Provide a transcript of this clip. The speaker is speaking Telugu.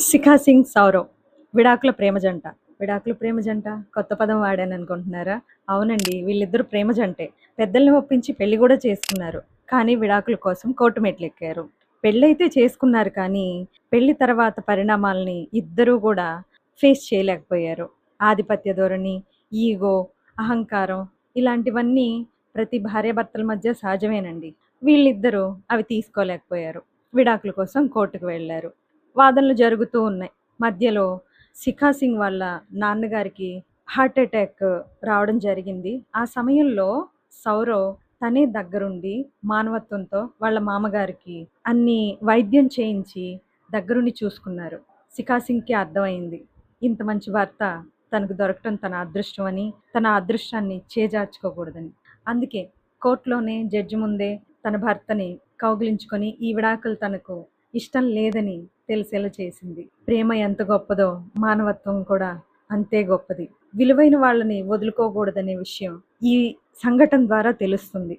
శిఖా సింగ్, సౌరవ్ విడాకుల ప్రేమ జంట. విడాకుల ప్రేమ జంట కొత్త పదం వాడాననుకుంటున్నారా? అవునండి. వీళ్ళిద్దరూ ప్రేమ జంటే. పెద్దల్ని ఒప్పించి పెళ్లి గూడా చేసుకున్నారు. కానీ విడాకుల కోసం కోర్టు మెట్లెక్కారు. పెళ్లయితే చేసుకున్నారు కానీ, పెళ్లి తర్వాత పరిణామాల్ని ఇద్దరూ గూడా ఫేస్ చేయలేకపోయారు. ఆధిపత్య ధోరణి, ఈగో, అహంకారం ఇలాంటివన్నీ ప్రతి భార్యాభర్తల మధ్య సహజమేనండి. వీళ్ళిద్దరూ అవి తీసుకోలేకపోయారు. విడాకుల కోసం కోర్టుకు వెళ్లారు. వాదనలు జరుగుతూ ఉన్నాయి. మధ్యలో శిఖా సింగ్ వాళ్ళ నాన్నగారికి హార్ట్ అటాక్ రావడం జరిగింది. ఆ సమయంలో సౌరవ్ తనే దగ్గరుండి మానవత్వంతో వాళ్ళ మామగారికి అన్ని వైద్యం చేయించి దగ్గరుండి చూసుకున్నారు. శిఖా సింగ్‌కి అర్థమైంది. ఇంత మంచి భర్త తనకు దొరకటం తన అదృష్టం అని, తన అదృష్టాన్ని చేజార్చుకోకూడదని. అందుకే కోర్ట్‌లోనే జడ్జి ముందే తన భర్తని కౌగిలించుకొని ఈ విడాకులు తనకు ఇష్టం లేదని తెలిసేలా చేసింది. ప్రేమ ఎంత గొప్పదో మానవత్వం కూడా అంతే గొప్పది. విలువైన వాళ్ళని వదులుకోకూడదనే విషయం ఈ సంఘటన ద్వారా తెలుస్తుంది.